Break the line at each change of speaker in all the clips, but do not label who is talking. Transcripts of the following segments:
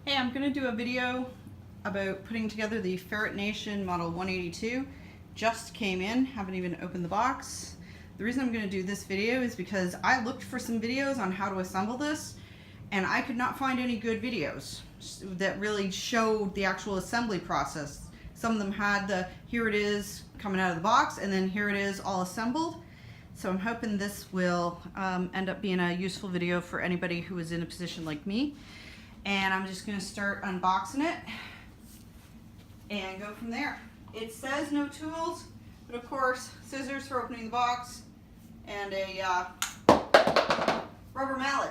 Hey, I'm going to do a video about putting together the Ferret Nation Model 182. Just came in, haven't even opened the box. The reason I'm going to do this video is because I looked for some videos on how to assemble this and I could not find any good videos that really showed the actual assembly process. Some of them had the here it is coming out of the box and then here it is all assembled. So I'm hoping this will end up being a useful video for anybody who is in a position like me. And I'm just going to start unboxing it and go from there. It says no tools, but of course scissors for opening the box and a rubber mallet.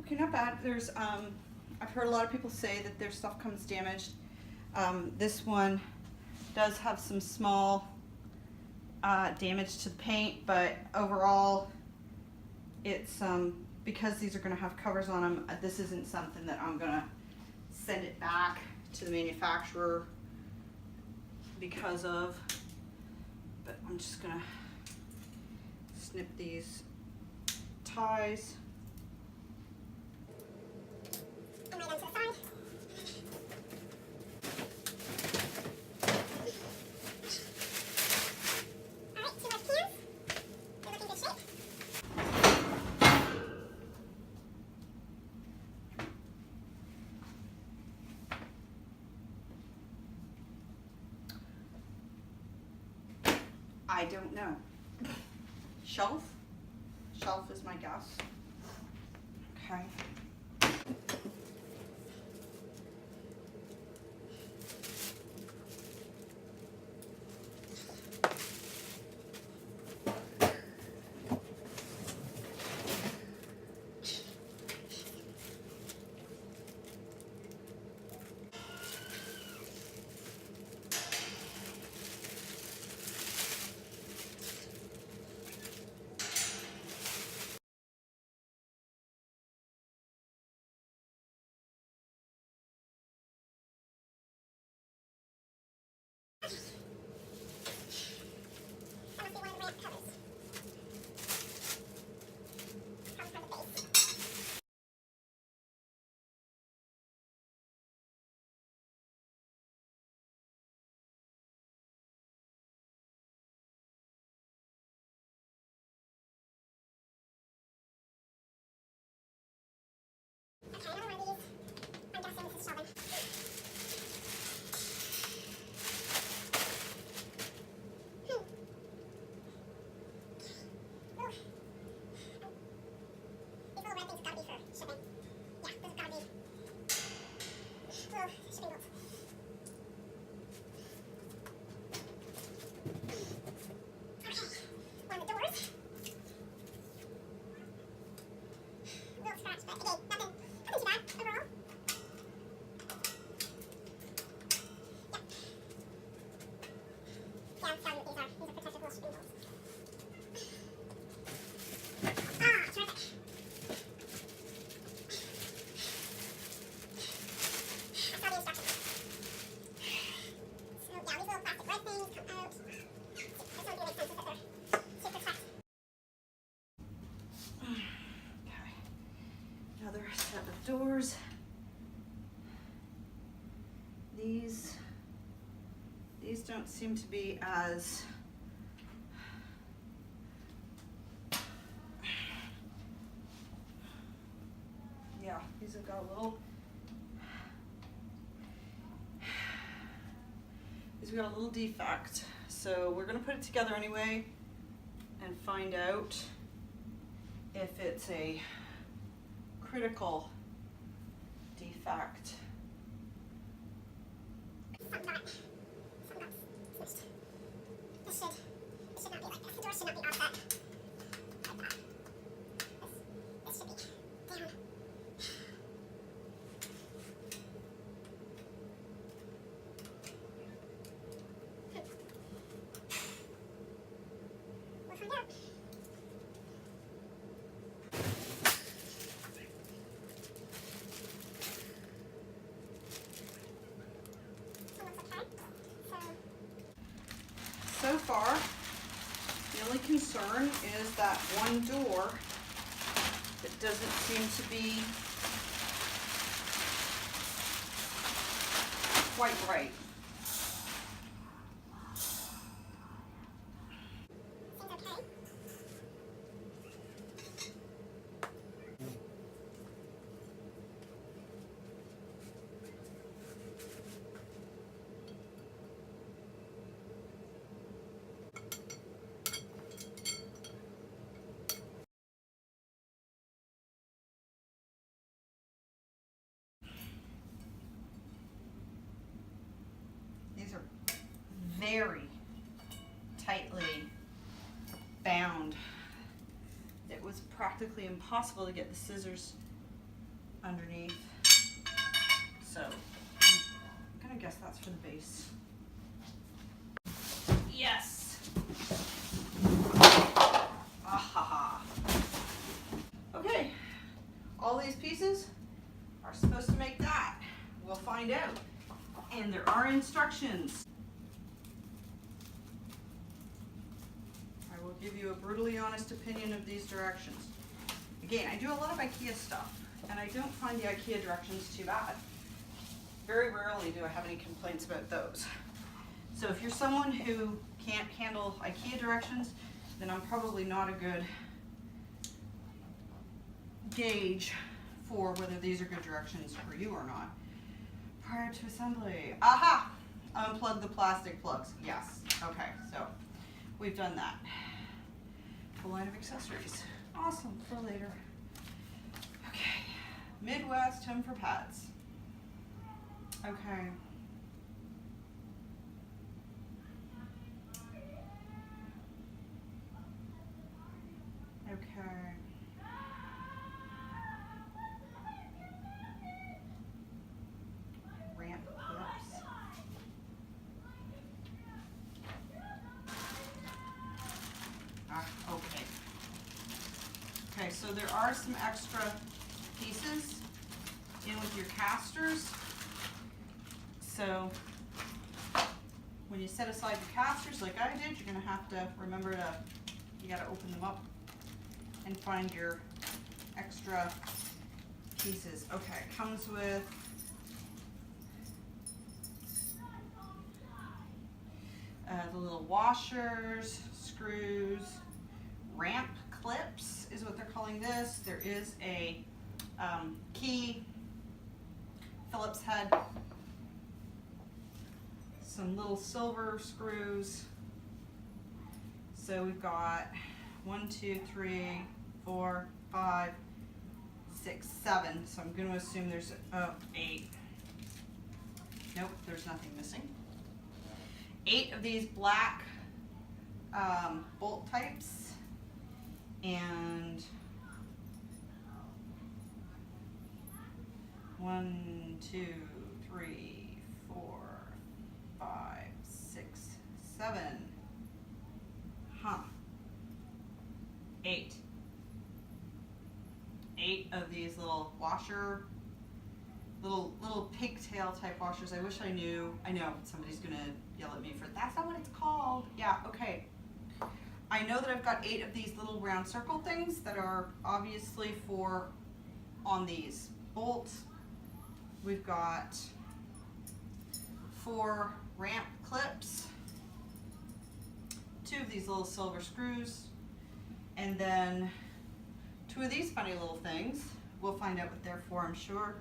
Okay, not bad. There's, I've heard a lot of people say that their stuff comes damaged. This one does have some small damage to the paint, but overall, it's because these are going to have covers on them. This isn't something that I'm going to send it back to the manufacturer because of. But I'm just going to snip these ties. I don't know. Shelf? Shelf is my guess. Okay. Another set of doors. These don't seem to be as these have got a little defect. So we're gonna put it together anyway and find out if it's a critical defect. only concern is that one door that doesn't seem to be quite right. These are very tightly bound. It was practically impossible to get the scissors underneath. So I'm gonna guess that's for the base. Yes. Ahaha. Okay, all these pieces are supposed to make that. We'll find out. And there are instructions. I will give you a brutally honest opinion of these directions. Again, I do a lot of IKEA stuff, and I don't find the IKEA directions too bad. Very rarely do I have any complaints about those. So if you're someone who can't handle IKEA directions, then I'm probably not a good gauge for whether these are good directions for you or not. Prior to assembly. Aha! Unplug the plastic plugs. Yes. Okay, so we've done that. Full line of accessories. Awesome, for later. Okay. Midwest home for pads. Okay. Okay. Ramp clips. Okay. Okay, so there are some extra pieces in with your casters. So when you set aside your casters like I did, you're gonna have to remember to, you gotta open them up and find your extra pieces. Okay, it comes with the little washers, screws, ramp clips is what they're calling this. There is a key, Phillips head, some little silver screws. So we've got 1, 2, 3, 4, 5, 6, 7. So I'm going to assume there's 8. Nope, there's nothing missing. 8 of these black bolt types, and 1, 2, 3, 4, 5, 6, 7. Huh. 8. 8 of these little washer, little pigtail type washers. I wish I knew. I know somebody's gonna yell at me for that's not what it's called. Yeah, okay. I know that I've got 8 of these little round circle things that are obviously for on these bolts. We've got 4 ramp clips, 2 of these little silver screws, and then 2 of these funny little things. We'll find out what they're for, I'm sure.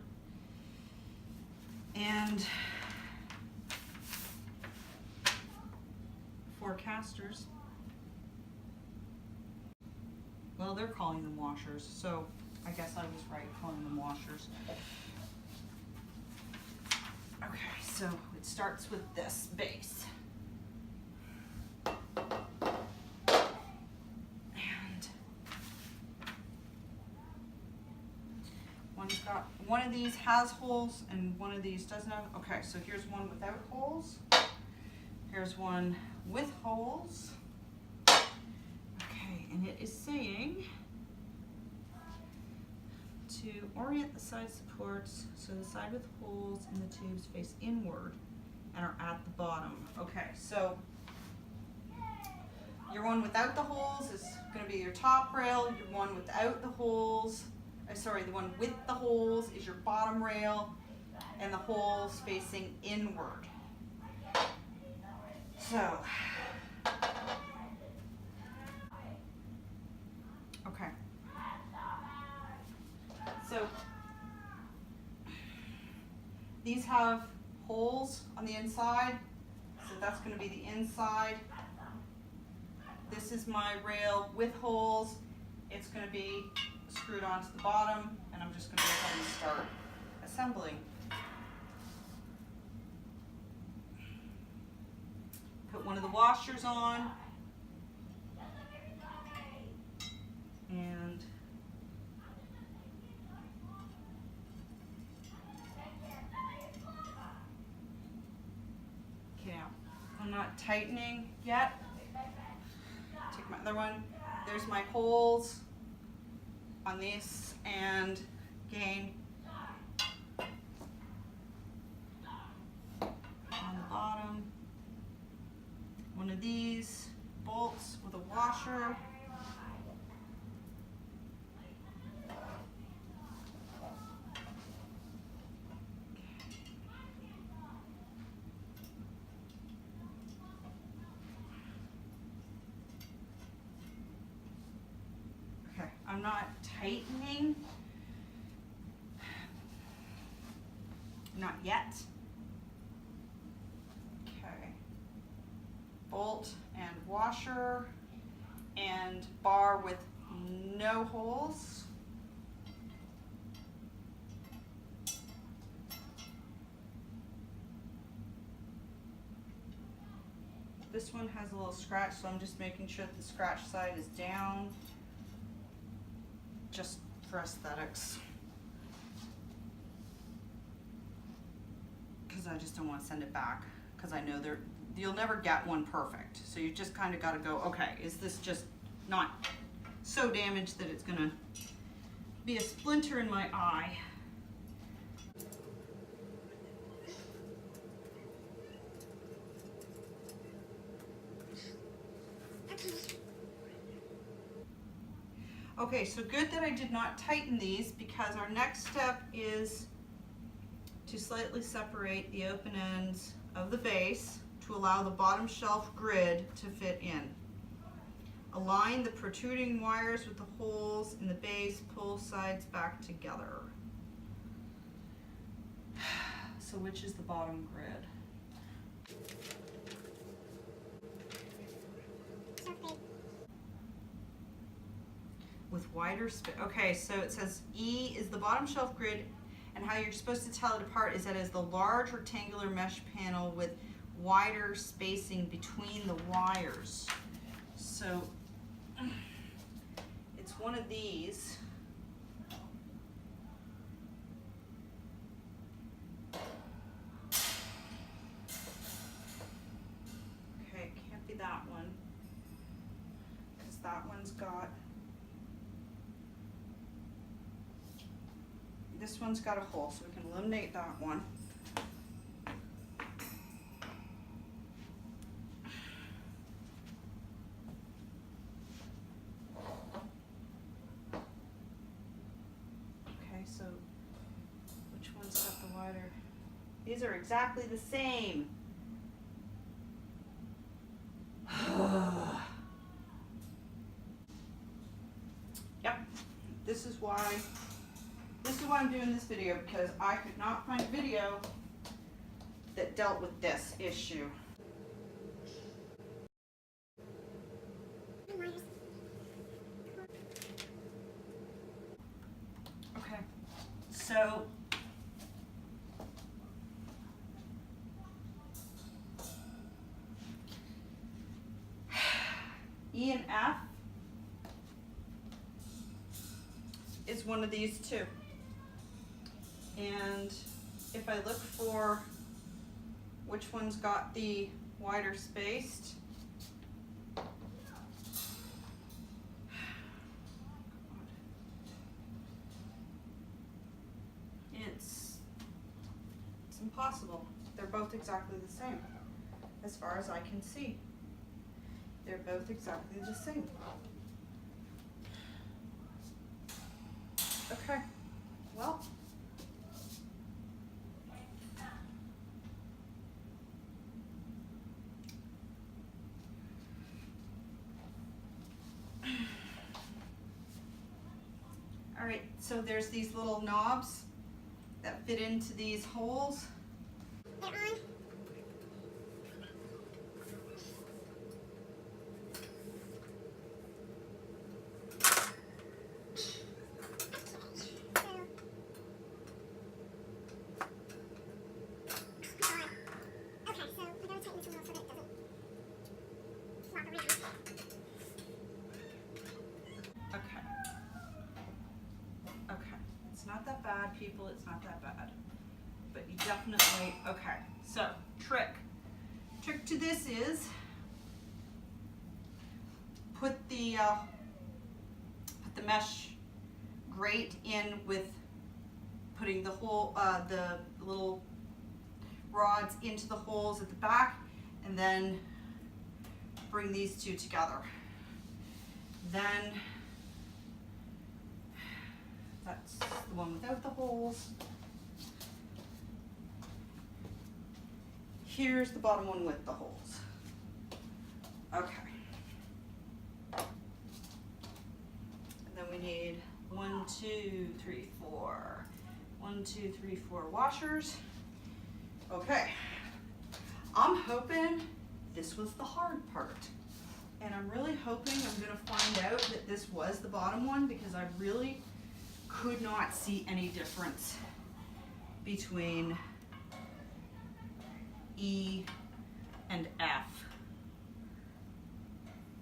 And 4 casters. Well, they're calling them washers, so I guess I was right calling them washers. Okay, so it starts with this base. And one of these has holes and one of these doesn't have. Okay, so here's one without holes. Here's one with holes. Okay, and it is saying to orient the side supports so the side with holes in the tubes face inward and are at the bottom. Okay, so Your one without the holes is going to be your top rail. Your one without the holes, sorry, the one with the holes is your bottom rail, and the holes facing inward. So, okay. So, these have holes on the inside, so that's going to be the inside. This is my rail with holes. It's going to be screwed onto the bottom, and I'm just going to go ahead and start assembling. Put one of the washers on, and okay, now I'm not tightening yet. Take my other one. There's my holes on this, and again on the bottom, one of these bolts with a washer. I'm not tightening, not yet. Okay, bolt and washer and bar with no holes. This one has a little scratch, so I'm just making sure that the scratch side is down, just for aesthetics, because I just don't want to send it back, because I know you'll never get one perfect. So you just kind of got to go, okay, is this just not so damaged that it's going to be a splinter in my eye? Okay, so good that I did not tighten these, because our next step is to slightly separate the open ends of the base to allow the bottom shelf grid to fit in. Align the protruding wires with the holes in the base, pull sides back together. So which is the bottom grid? With wider space. Okay, so it says E is the bottom shelf grid, and how you're supposed to tell it apart is that it's the large rectangular mesh panel with wider spacing between the wires. So it's one of these. Okay, it can't be that one, because that one's got, this one's got a hole, so we can eliminate that one. Okay, so which one's got the wider? These are exactly the same. Yep, this is why I'm doing this video, because I could not find a video that dealt with this issue. Okay, so E and F is one of these two. And if I look for which one's got the wider spaced, it's impossible. They're both exactly the same as far as I can see. They're both exactly the same. Okay, well. All right, so there's these little knobs that fit into these holes.
They're on.
Okay, it's not that bad, people, it's not that bad. But you definitely, okay, so trick to this is put the mesh grate in with putting the whole, the little rods into the holes at the back, and then bring these two together. Then that's the one without the holes. Here's the bottom one with the holes. Okay. And then we need 1, 2, 3, 4. 1, 2, 3, 4 washers. Okay. I'm hoping this was the hard part. And I'm really hoping I'm gonna find out that this was the bottom one, because I really could not see any difference between E and F.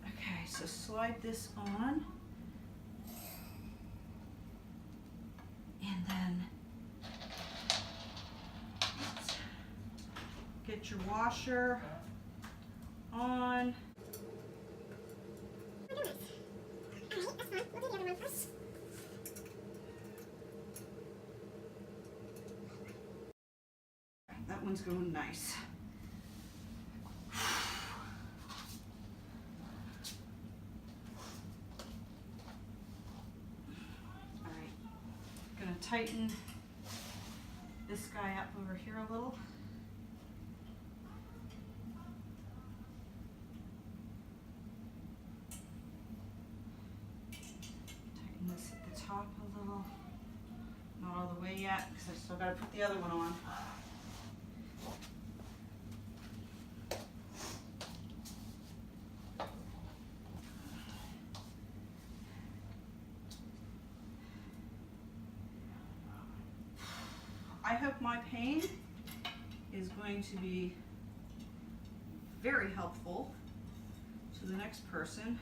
Okay, so slide this on. And then get your washer on. That one's going nice. All right, gonna tighten this guy up over here a little. Tighten this at the top a little. Not all the way yet, because I still gotta put the other one on. I hope my pain is going to be very helpful to the next person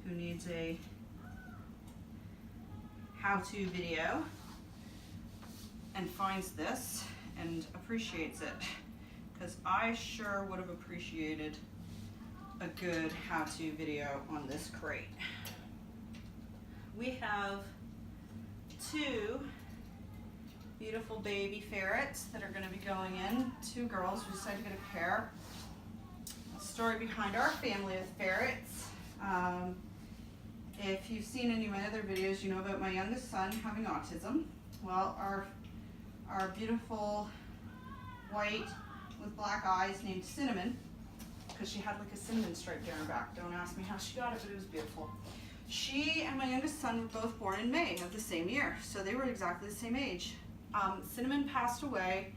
who needs a how-to video and finds this and appreciates it, because I sure would have appreciated a good how-to video on this crate. We have 2 beautiful baby ferrets that are going to be going in. 2 girls. We decided to get a pair. A story behind our family of ferrets. If you've seen any of my other videos, you know about my youngest son having autism. Well, our beautiful white with black eyes named Cinnamon, because she had like a cinnamon stripe down her back. Don't ask me how she got it, but it was beautiful. She and my youngest son were both born in May of the same year, so they were exactly the same age. Cinnamon passed away,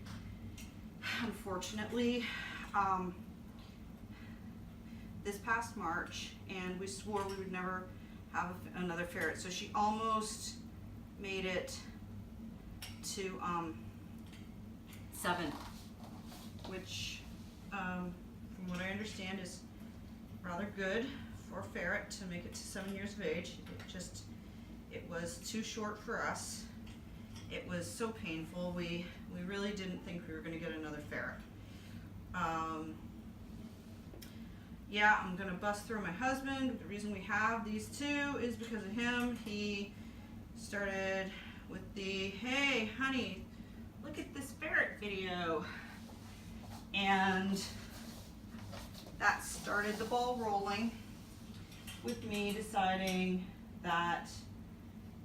unfortunately, this past March, and we swore we would never have another ferret. So she almost made it to 7, which, from what I understand, is rather good for a ferret to make it to 7 years of age. It was too short for us. It was so painful. We really didn't think we were going to get another ferret. Yeah, I'm going to bust through my husband. The reason we have these 2 is because of him. He started with the, hey, honey, look at this ferret video. And that started the ball rolling with me deciding that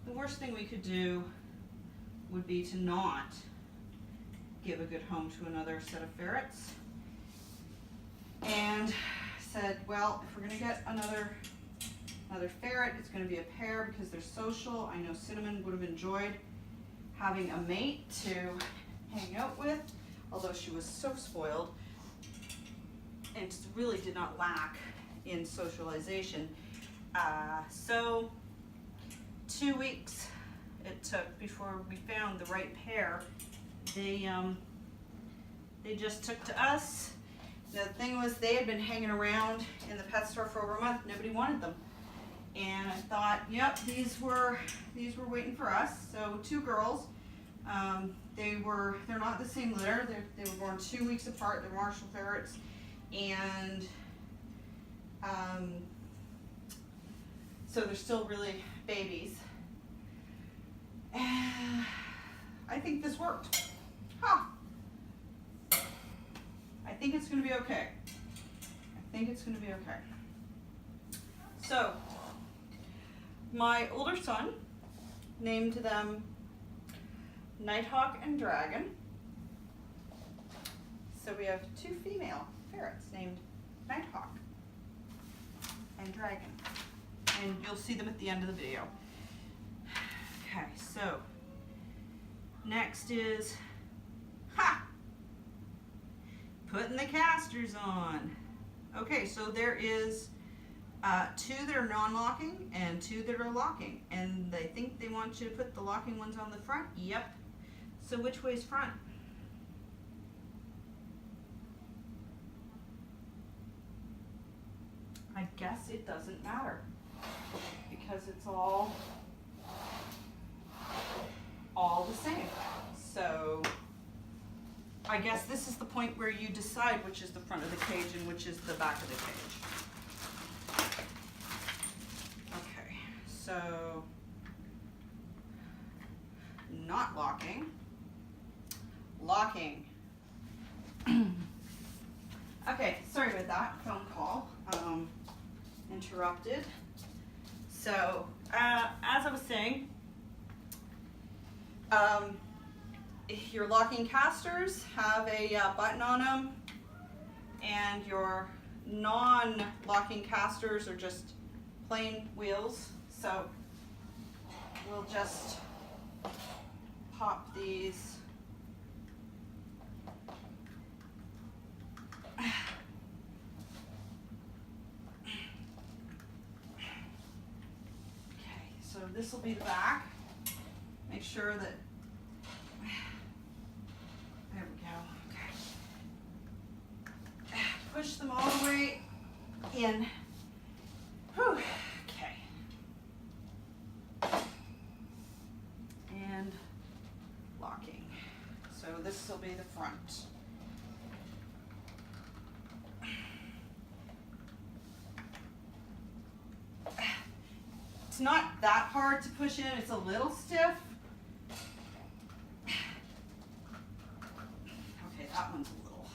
the worst thing we could do would be to not give a good home to another set of ferrets. And said, well, if we're gonna get another ferret, it's gonna be a pair because they're social. I know Cinnamon would have enjoyed having a mate to hang out with, although she was so spoiled and really did not lack in socialization. So 2 weeks it took before we found the right pair. They just took to us. The thing was, they had been hanging around in the pet store for over a month. Nobody wanted them. And I thought, yep, these were waiting for us. So 2 girls. They're not the same litter. They were born 2 weeks apart. They're Marshall ferrets. And so they're still really babies. I think this worked. Huh. I think it's going to be okay. I think it's going to be okay. So, my older son named them Nighthawk and Dragon. So we have 2 female ferrets named Nighthawk and Dragon. And you'll see them at the end of the video. Okay, so next is putting the casters on. Okay, so there is 2 that are non-locking and 2 that are locking, and they think they want you to put the locking ones on the front. Yep. So which way's front? I guess it doesn't matter because it's all the same. So I guess this is the point where you decide which is the front of the cage and which is the back of the cage. Okay, so not locking, locking. Okay, sorry about that phone call, interrupted. So as I was saying, your locking casters have a button on them, and your non-locking casters are just plain wheels. So we'll just pop these. Okay, so this will be the back. Make sure that, there we go, okay. Push them all the way in. Whew. Okay. And locking. So this will be the front. It's not that hard to push in, it's a little stiff. Okay, that one's a little.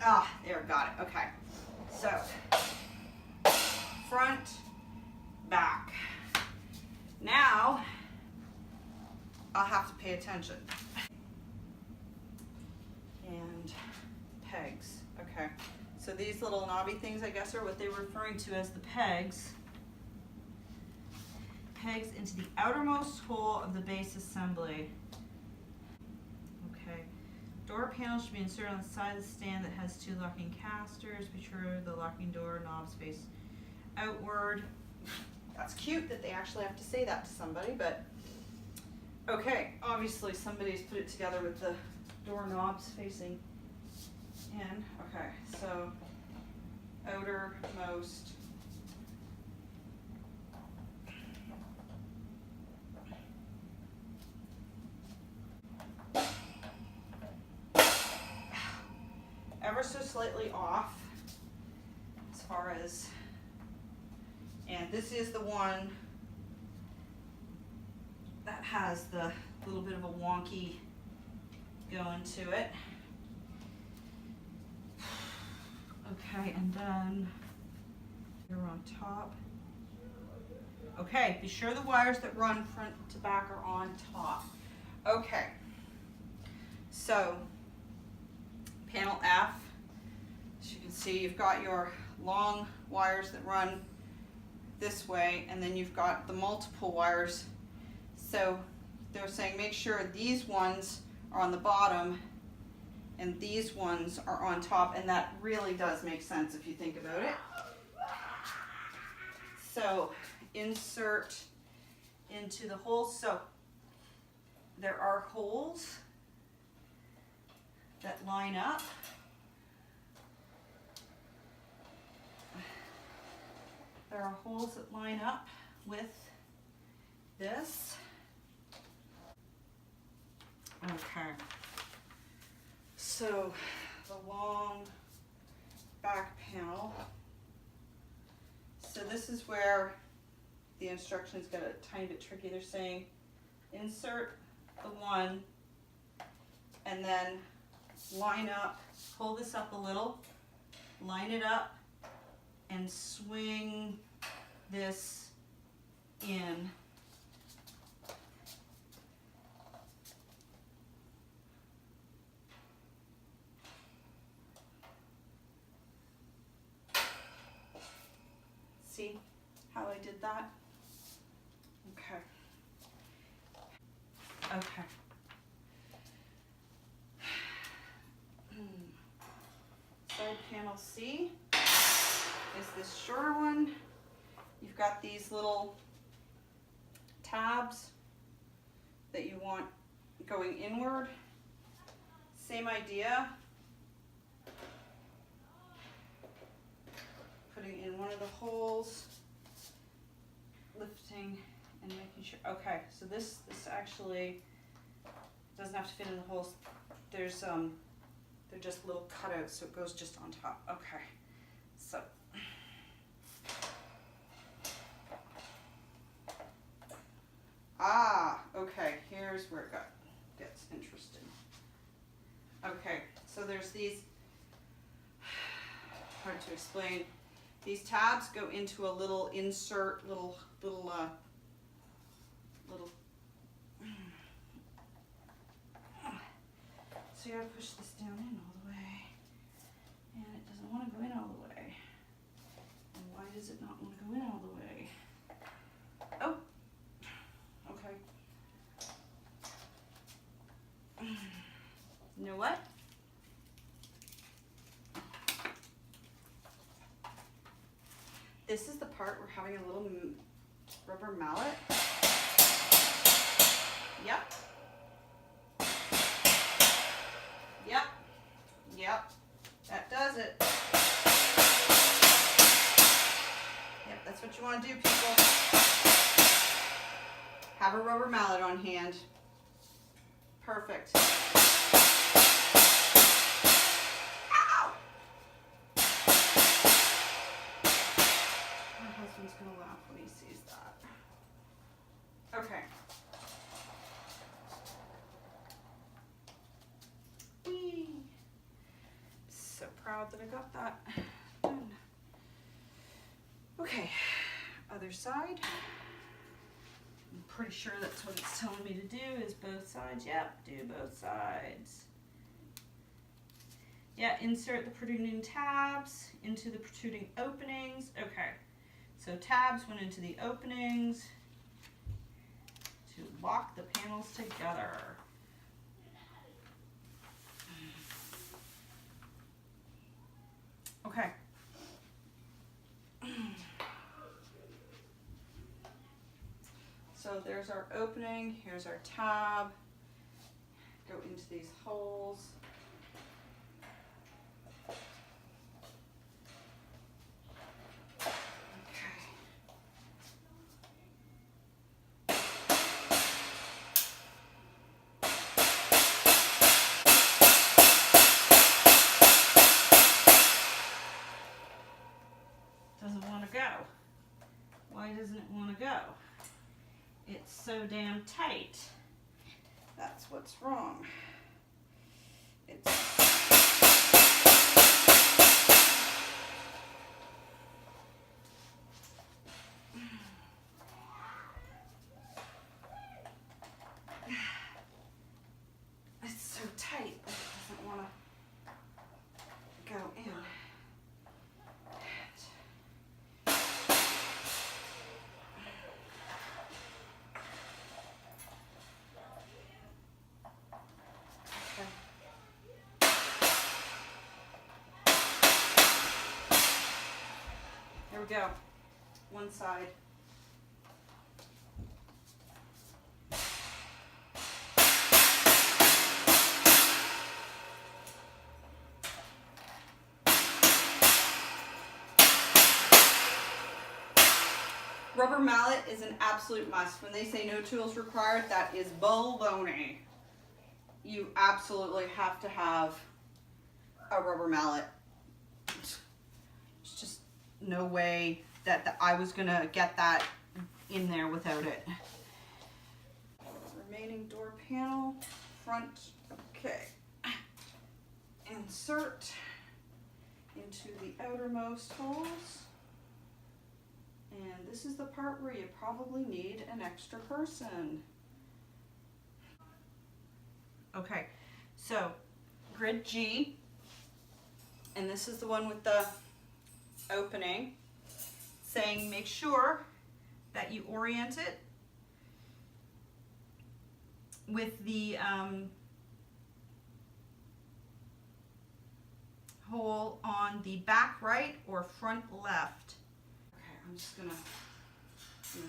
Ah, there, got it, okay. So, front, back. Now, I'll have to pay attention. And pegs, okay. So these little knobby things, I guess, are what they were referring to as the pegs. Pegs into the outermost hole of the base assembly. Okay. Door panel should be inserted on the side of the stand that has 2 locking casters. Be sure the locking door knobs face outward. That's cute that they actually have to say that to somebody, but okay, obviously somebody's put it together with the door knobs facing in. Okay, so outermost. Ever so slightly off as far as, and this is the one that has the A little bit of a wonky going to it. Okay, and then you're on top. Okay, be sure the wires that run front to back are on top. Okay, so panel F, as you can see, you've got your long wires that run this way, and then you've got the multiple wires. So they're saying make sure these ones are on the bottom and these ones are on top, and that really does make sense if you think about it. So insert into the holes. So there are holes that line up. There are holes that line up with this. Okay. So the long back panel. So this is where the instructions get a tiny bit tricky. They're saying insert the one and then line up, pull this up a little, line it up, and swing this in. See how I did that? Okay. Okay. Side panel C is this shorter one. You've got these little tabs that you want going inward. Same idea. Putting in one of the holes, lifting and making sure. Okay, so this actually doesn't have to fit in the holes. There's they're just little cutouts, so it goes just on top. Okay, so okay, here's where it gets interesting. Okay, so there's these, hard to explain. These tabs go into a little insert, little. So you gotta push this down in all the way, and it doesn't want to go in all the way. And why does it not want to go in all the way? Oh, okay. You know what? This is the part we're having a little rubber mallet. Yep. Yep. Yep. That does it. Yep, that's what you want to do, people. Have a rubber mallet on hand. Perfect. He's gonna laugh when he sees that. Okay. Whee. So proud that I got that done. Okay, other side. I'm pretty sure that's what it's telling me to do is both sides. Yep, do both sides. Yeah, insert the protruding tabs into the protruding openings. Okay. So tabs went into the openings to lock the panels together. Okay. So there's our opening, here's our tab. Go into these holes. Doesn't want to go. Why doesn't it want to go? It's so damn tight. That's what's wrong. It's so tight that it doesn't want to go in. There we go. One side. Rubber mallet is an absolute must. When they say no tools required, that is baloney. You absolutely have to have a rubber mallet. There's just no way that I was gonna get that in there without it. Remaining door panel, front, okay. Insert into the outermost holes. And this is the part where you probably need an extra person. Okay, so grid G, and this is the one with the opening, saying make sure that you orient it with the hole on the back right or front left. Okay, I'm just gonna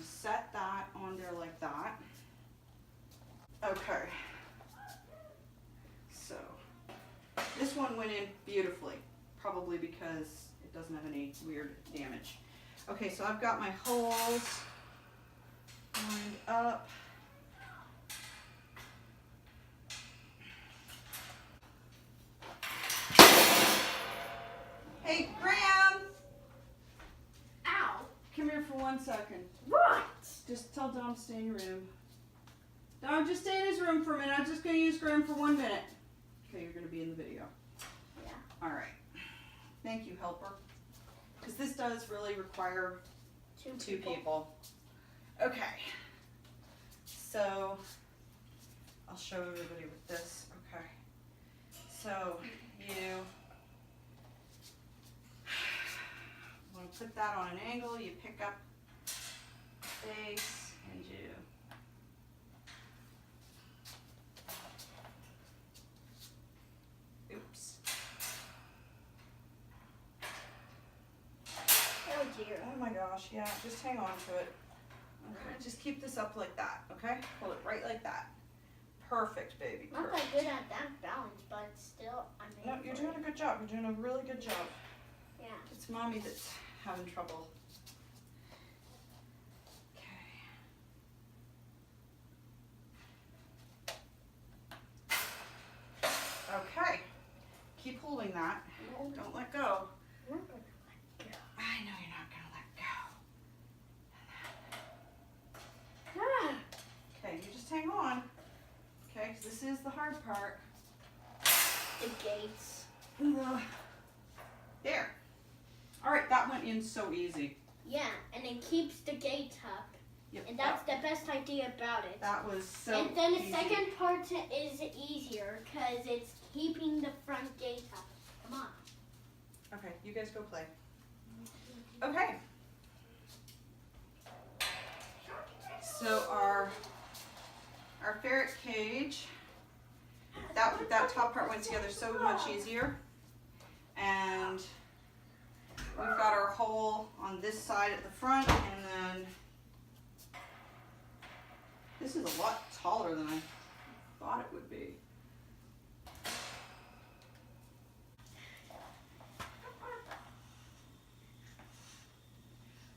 set that on there like that. Okay, so this one went in beautifully, probably because it doesn't have any weird damage. Okay, so I've got my holes lined up. Hey, Graham!
Ow!
Come here for 1 second.
What?
Just tell Dom to stay in your room. Dom, just stay in his room for a minute. I'm just going to use Graham for 1 minute. Okay, you're going to be in the video.
Yeah.
All right. Thank you, helper. Because this does really require two people. Okay. So, I'll show everybody with this. Okay. So, you want to put that on an angle. You pick up base and you oops.
Oh dear.
Oh my gosh, yeah, just hang on to it. Okay, just keep this up like that, okay? Hold it right like that. Perfect, baby.
Not
Perfect.
that good at that balance, but still, I mean.
No, you're doing a good job. You're doing a really good job.
Yeah.
It's mommy that's having trouble. Okay. Keep holding that. Don't let go.
I'm not gonna let go.
I know you're not gonna let go.
Ah.
Okay, you just hang on. Okay, 'cause this is the hard part.
The gates.
There. All right, that went in so easy.
Yeah, and it keeps the gates up.
Yep,
And that's the best idea about it.
that was so
And then the
easy.
second part is easier because it's keeping the front gate up. Come on.
Okay, you guys go play. Okay. So our ferret cage, that top part went together so much easier. And we've got our hole on this side at the front, and then this is a lot taller than I thought it would be.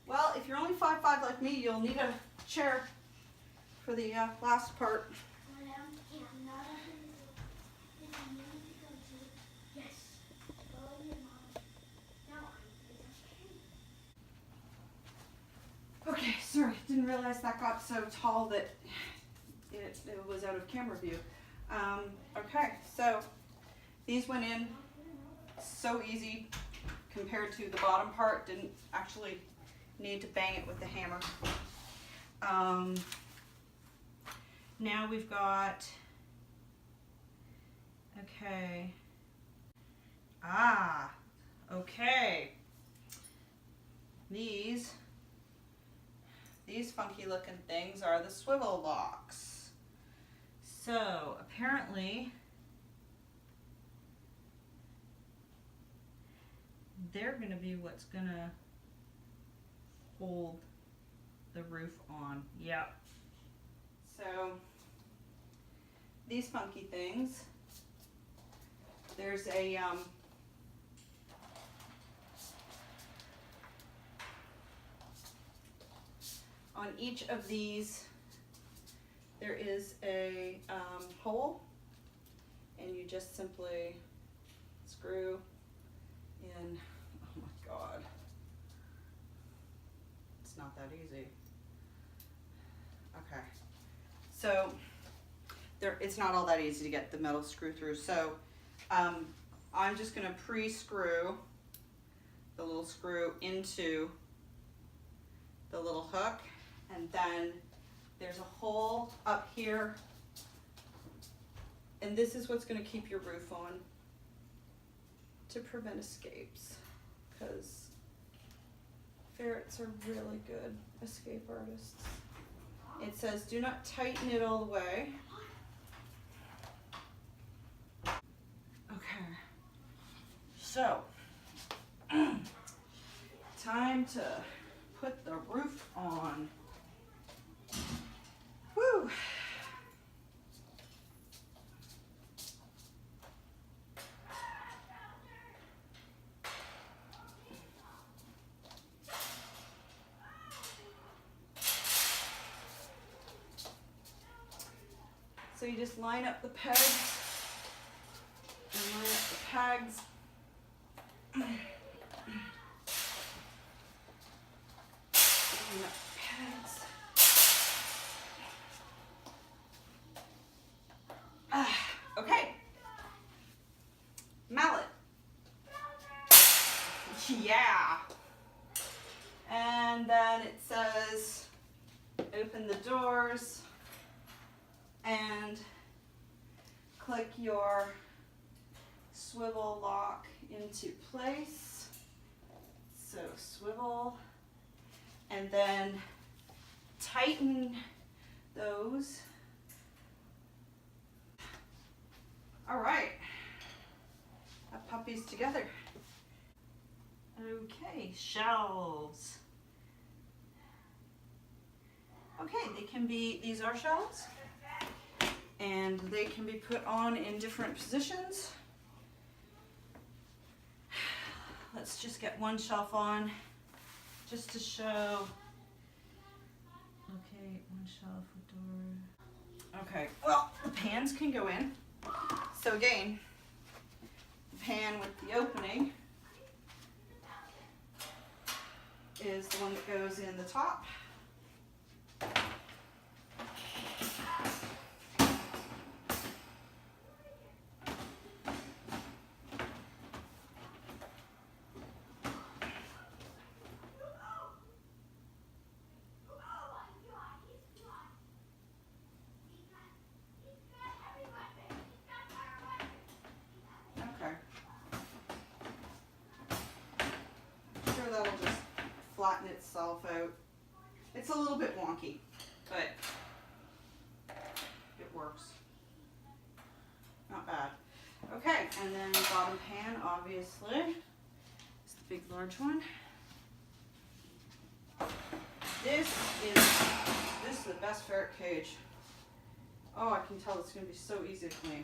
Well, if you're only 5'5" like me, you'll need a chair for the last part. Okay, sorry, didn't realize that got so tall that it was out of camera view. Okay, so these went in so easy compared to the bottom part. Didn't actually need to bang it with the hammer. Now we've got, okay, okay, these funky looking things are the swivel locks. So apparently they're going to be what's going to hold the roof on. Yep. So these funky things, there's a on each of these there is a hole, and you just simply screw in. Oh my God, it's not that easy. Okay, so it's not all that easy to get the metal screw through. So I'm just going to pre-screw the little screw into the little hook, and then there's a hole up here, and this is what's going to keep your roof on to prevent escapes, because ferrets are really good escape artists. It says do not tighten it all the way. Okay, so time to put the roof on. Woo! So you just line up the pegs and line up the pegs. Line up the pegs. Okay. Mallet. Yeah. And then it says open the doors and click your swivel lock into place. So swivel, and then tighten those. All right, that puppy's together. Okay, shelves. Okay, these are shelves, and they can be put on in different positions. Let's just get one shelf on, just to show. Okay, one shelf with door. Okay, well, the pans can go in. So again, the pan with the opening is the one that goes in the top. That'll just flatten itself out. It's a little bit wonky, but it works. Not bad. Okay, and then bottom pan, obviously, is the big large one. This is the best ferret cage. Oh, I can tell it's going to be so easy to clean.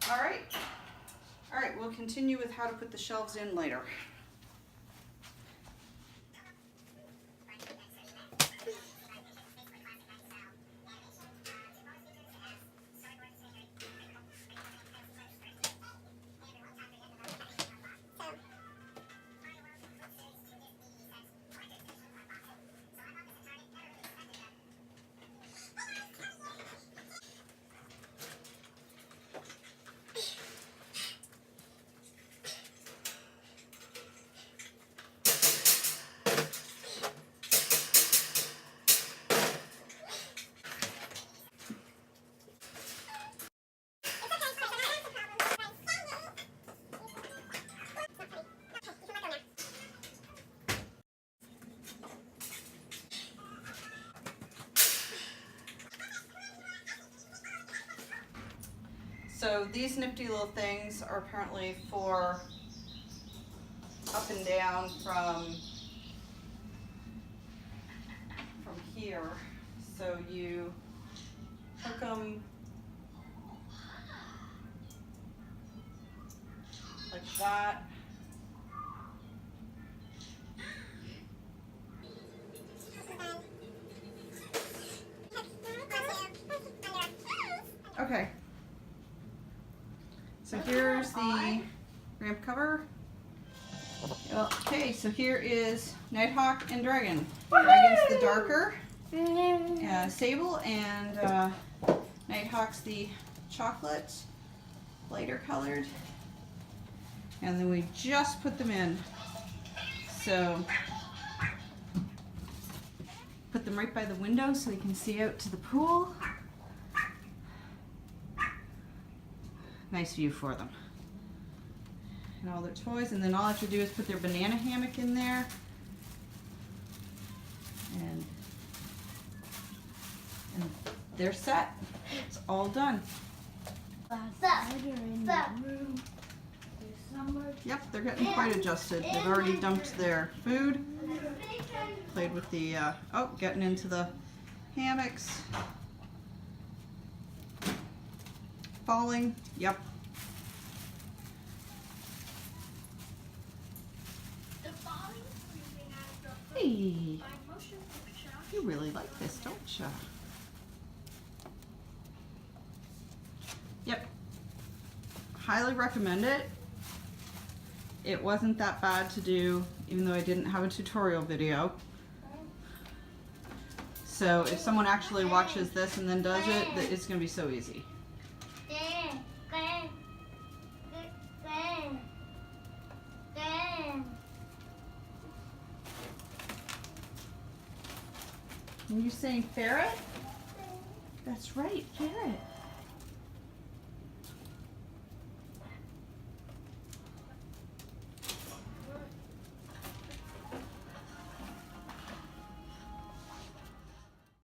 All right, we'll continue with how to put the shelves in later. So these nifty little things are apparently for up and down from here. So you hook them like that. Okay. So here's the ramp cover. Okay, so here is Nighthawk and Dragon. Dragon's the darker sable, and Nighthawk's the chocolate, lighter colored. And then we just put them in. So put them right by the window so we can see out to the pool. Nice view for them. And all their toys, and then all I have to do is put their banana hammock in there. And they're set. It's all done. Yep, they're getting quite adjusted. They've already dumped their food. Played with the, getting into the hammocks. Falling, yep. Hey, you really like this, don't you? Yep. Highly recommend it. It wasn't that bad to do, even though I didn't have a tutorial video. So if someone actually watches this and then does it, it's going to be so easy. Are you saying ferret? That's right, ferret.